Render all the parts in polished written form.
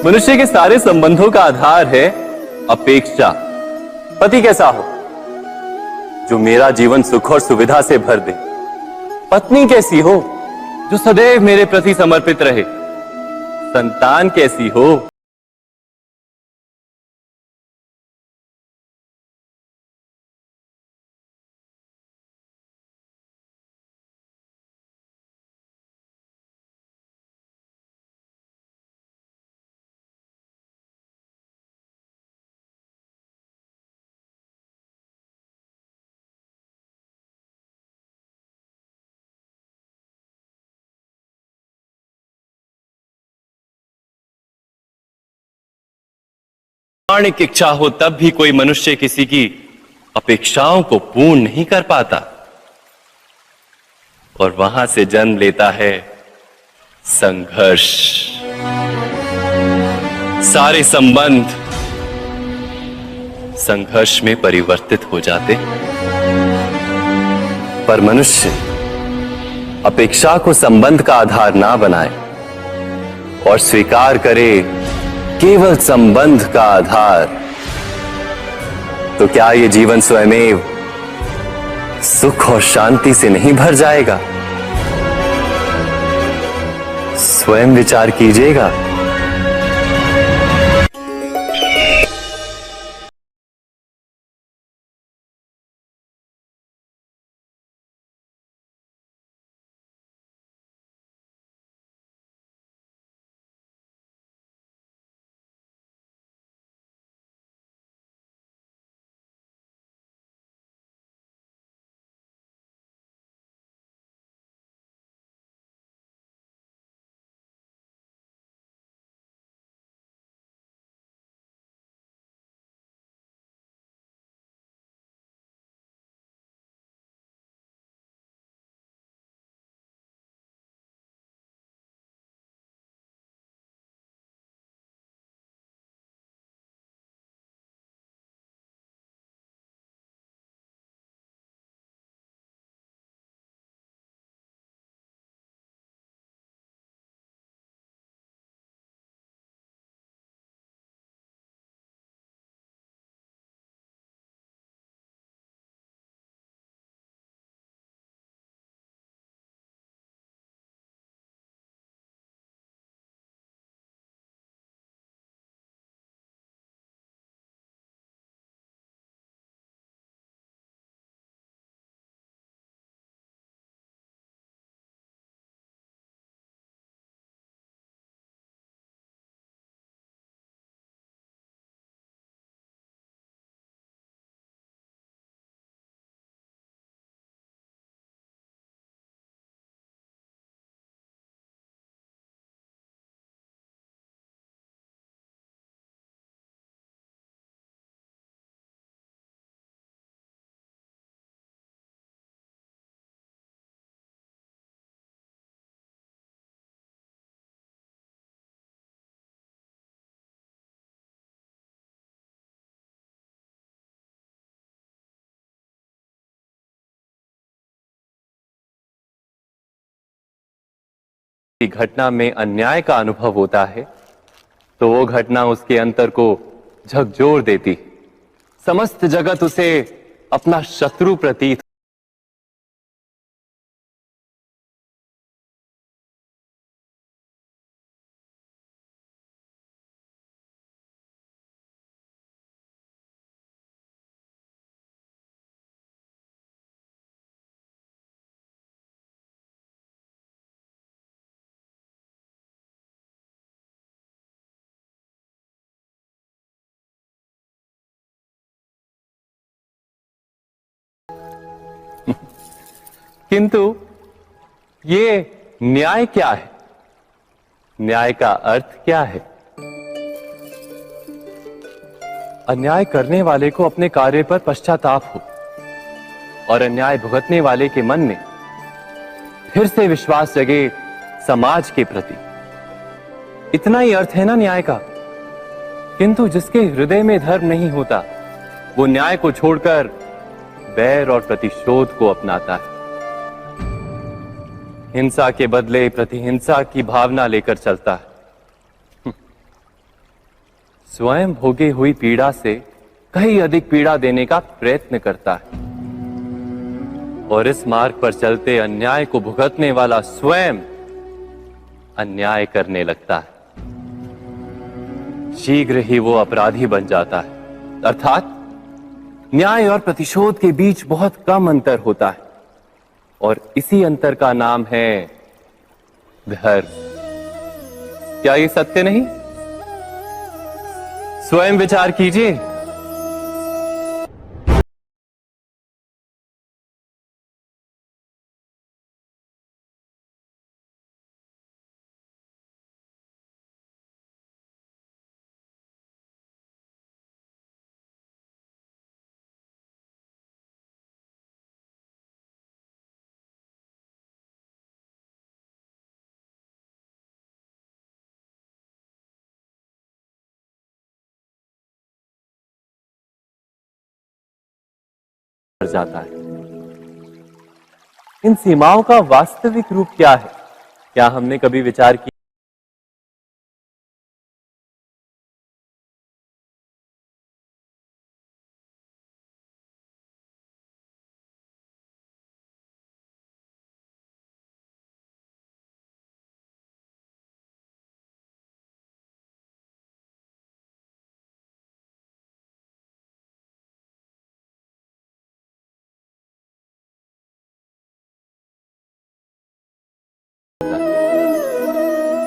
मनुष्य के सारे संबंधों का आधार है अपेक्षा। पति कैसा हो जो मेरा जीवन सुख और सुविधा से भर दे। पत्नी कैसी हो जो सदैव मेरे प्रति समर्पित रहे। संतान कैसी हो प्रामाणिक इच्छा हो तब भी कोई मनुष्य किसी की अपेक्षाओं को पूर्ण नहीं कर पाता और वहां से जन्म लेता है संघर्ष। सारे संबंध संघर्ष में परिवर्तित हो जाते। पर मनुष्य अपेक्षा को संबंध का आधार ना बनाए और स्वीकार करे केवल संबंध का आधार, तो क्या ये जीवन स्वयमेव सुख और शांति से नहीं भर जाएगा? स्वयं विचार कीजिएगा। घटना में अन्याय का अनुभव होता है तो वो घटना उसके अंतर को झकझोर देती। समस्त जगत उसे अपना शत्रु प्रतीत। किंतु ये न्याय क्या है? न्याय का अर्थ क्या है? अन्याय करने वाले को अपने कार्य पर पश्चाताप हो और अन्याय भुगतने वाले के मन में फिर से विश्वास जगे समाज के प्रति। इतना ही अर्थ है ना न्याय का। किंतु जिसके हृदय में धर्म नहीं होता वो न्याय को छोड़कर बैर और प्रतिशोध को अपनाता है। हिंसा के बदले प्रतिहिंसा की भावना लेकर चलता है। स्वयं भोगी हुई पीड़ा से कहीं अधिक पीड़ा देने का प्रयत्न करता है और इस मार्ग पर चलते अन्याय को भुगतने वाला स्वयं अन्याय करने लगता है। शीघ्र ही वो अपराधी बन जाता है, अर्थात न्याय और प्रतिशोध के बीच बहुत कम अंतर होता है और इसी अंतर का नाम है धर्म। क्या ये सत्य नहीं? स्वयं विचार कीजिए। जाता है। इन सीमाओं का वास्तविक रूप क्या है? क्या हमने कभी विचार किया?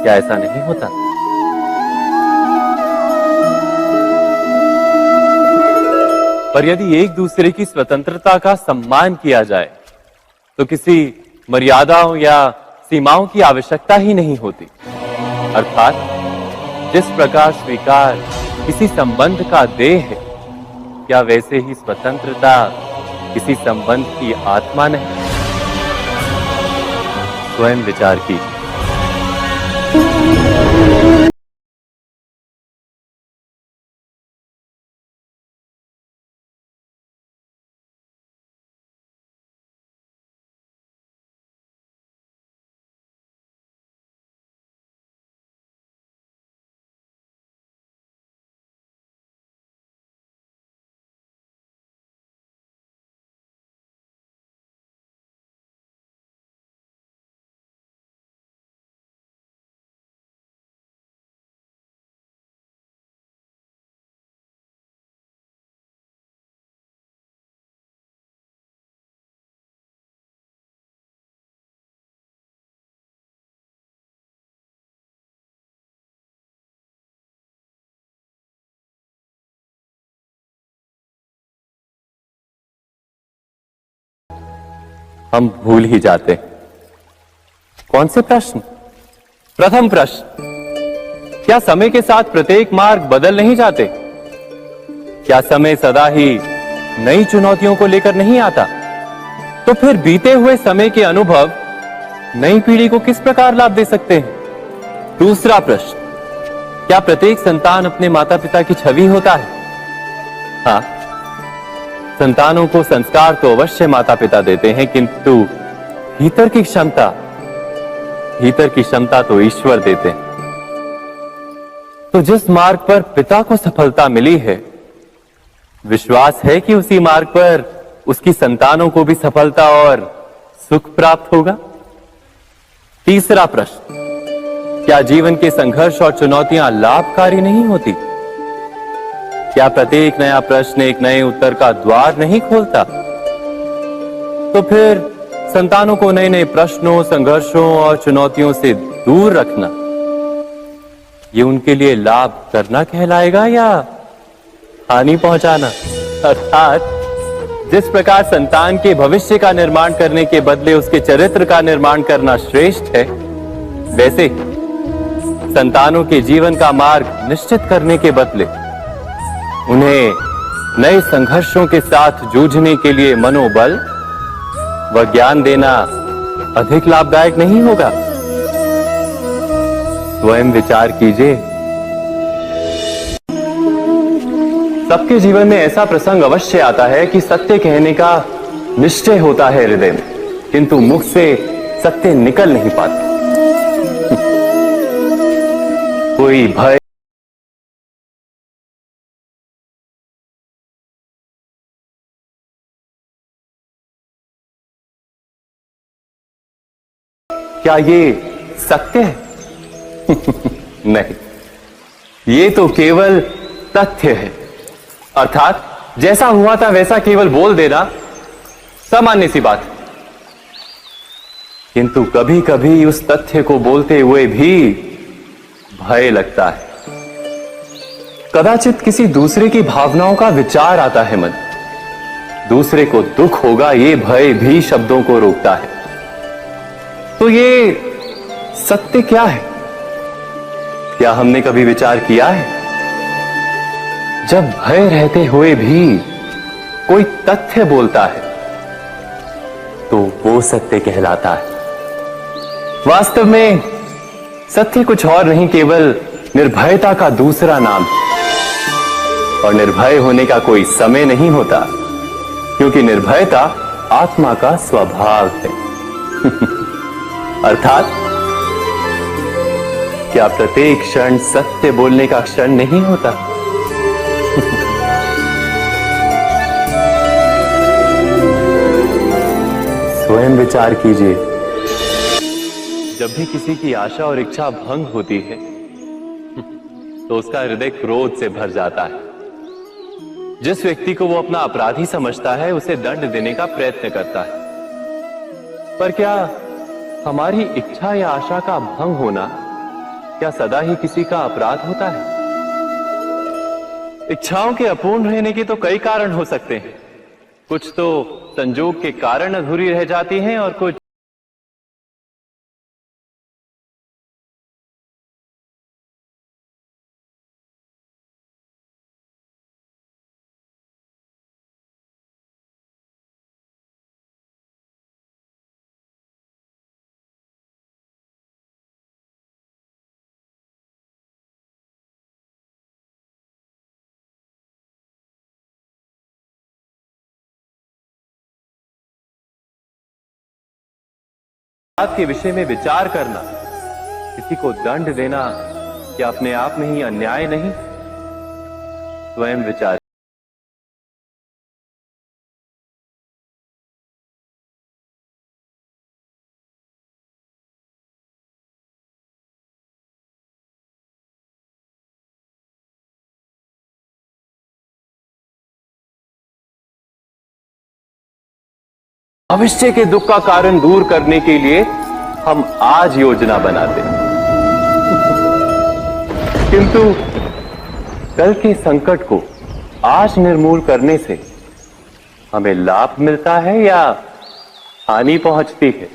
क्या ऐसा नहीं होता? पर यदि एक दूसरे की स्वतंत्रता का सम्मान किया जाए तो किसी मर्यादाओं या सीमाओं की आवश्यकता ही नहीं होती। अर्थात जिस प्रकार स्वीकार किसी संबंध का देह है, क्या वैसे ही स्वतंत्रता किसी संबंध की आत्मा नहीं? स्वयं विचार कीजिए। हम भूल ही जाते। कौन से प्रश्न? प्रथम प्रश्न, क्या समय के साथ प्रत्येक मार्ग बदल नहीं जाते? क्या समय सदा ही नई चुनौतियों को लेकर नहीं आता? तो फिर बीते हुए समय के अनुभव नई पीढ़ी को किस प्रकार लाभ दे सकते हैं? दूसरा प्रश्न, क्या प्रत्येक संतान अपने माता पिता की छवि होता है? हाँ, संतानों को संस्कार तो अवश्य माता पिता देते हैं, किंतु भीतर की क्षमता तो ईश्वर देते हैं। तो जिस मार्ग पर पिता को सफलता मिली है, विश्वास है कि उसी मार्ग पर उसकी संतानों को भी सफलता और सुख प्राप्त होगा। तीसरा प्रश्न, क्या जीवन के संघर्ष और चुनौतियां लाभकारी नहीं होती? क्या प्रत्येक नया प्रश्न एक नए उत्तर का द्वार नहीं खोलता? तो फिर संतानों को नए नए प्रश्नों, संघर्षों और चुनौतियों से दूर रखना, ये उनके लिए लाभ करना कहलाएगा या हानि पहुंचाना? अर्थात जिस प्रकार संतान के भविष्य का निर्माण करने के बदले उसके चरित्र का निर्माण करना श्रेष्ठ है, वैसे संतानों के जीवन का मार्ग निश्चित करने के बदले उन्हें नए संघर्षों के साथ जूझने के लिए मनोबल व ज्ञान देना अधिक लाभदायक नहीं होगा? स्वयं विचार कीजिए। सबके जीवन में ऐसा प्रसंग अवश्य आता है कि सत्य कहने का निश्चय होता है हृदय में, किंतु मुख से सत्य निकल नहीं पाता। कोई भय क्या ये सत्य है? नहीं, ये तो केवल तथ्य है। अर्थात जैसा हुआ था वैसा केवल बोल देना सामान्य सी बात है। किंतु कभी कभी उस तथ्य को बोलते हुए भी भय लगता है। कदाचित किसी दूसरे की भावनाओं का विचार आता है मन, दूसरे को दुख होगा ये भय भी शब्दों को रोकता है। तो ये सत्य क्या है? क्या हमने कभी विचार किया है? जब भय रहते हुए भी कोई तथ्य बोलता है तो वो सत्य कहलाता है। वास्तव में सत्य कुछ और नहीं, केवल निर्भयता का दूसरा नाम है। और निर्भय होने का कोई समय नहीं होता, क्योंकि निर्भयता आत्मा का स्वभाव है। अर्थात क्या प्रत्येक क्षण सत्य बोलने का क्षण नहीं होता? स्वयं विचार कीजिए। जब भी किसी की आशा और इच्छा भंग होती है तो उसका हृदय क्रोध से भर जाता है। जिस व्यक्ति को वो अपना अपराधी समझता है उसे दंड देने का प्रयत्न करता है। पर क्या हमारी इच्छा या आशा का भंग होना क्या सदा ही किसी का अपराध होता है? इच्छाओं के अपूर्ण रहने के तो कई कारण हो सकते हैं। कुछ तो संजोग के कारण अधूरी रह जाती हैं और कुछ के विषय में विचार करना, किसी को दंड देना क्या अपने आप में ही अन्याय नहीं? स्वयं विचार। भविष्य के दुख का कारण दूर करने के लिए हम आज योजना बनाते हैं, किंतु कल के संकट को आज निर्मूल करने से हमें लाभ मिलता है या हानि पहुंचती है?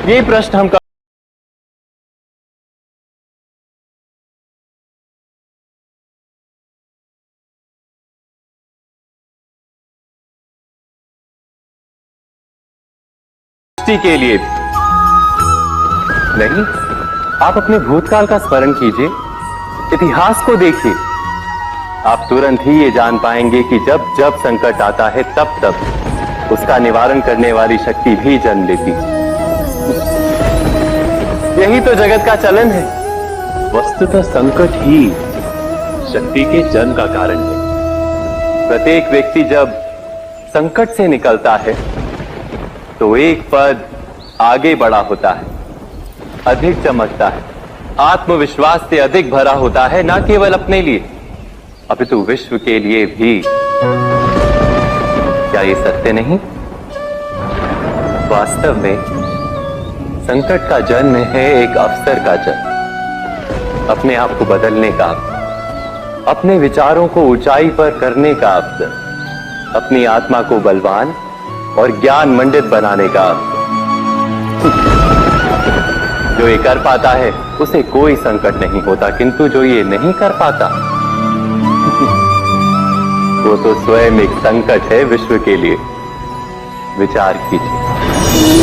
ये प्रश्न हम के लिए भी नहीं। आप अपने भूतकाल का स्मरण कीजिए, इतिहास को देखिए। आप तुरंत ही ये जान पाएंगे कि जब जब संकट आता है तब तब उसका निवारण करने वाली शक्ति भी जन्म लेती है। यही तो जगत का चलन है। वस्तुतः संकट ही शक्ति के जन्म का कारण है। प्रत्येक व्यक्ति जब संकट से निकलता है तो एक पद आगे बढ़ा होता है, अधिक चमकता है, आत्मविश्वास से अधिक भरा होता है, न केवल अपने लिए अपितु विश्व के लिए भी। क्या ये सत्य नहीं? वास्तव में संकट का जन्म है एक अवसर का जन्म, अपने आप को बदलने का, अपने विचारों को ऊंचाई पर करने का अवसर, अपनी आत्मा को बलवान और ज्ञान मंडित बनाने का। जो ये कर पाता है उसे कोई संकट नहीं होता, किंतु जो ये नहीं कर पाता वो तो स्वयं एक संकट है विश्व के लिए। विचार कीजिए।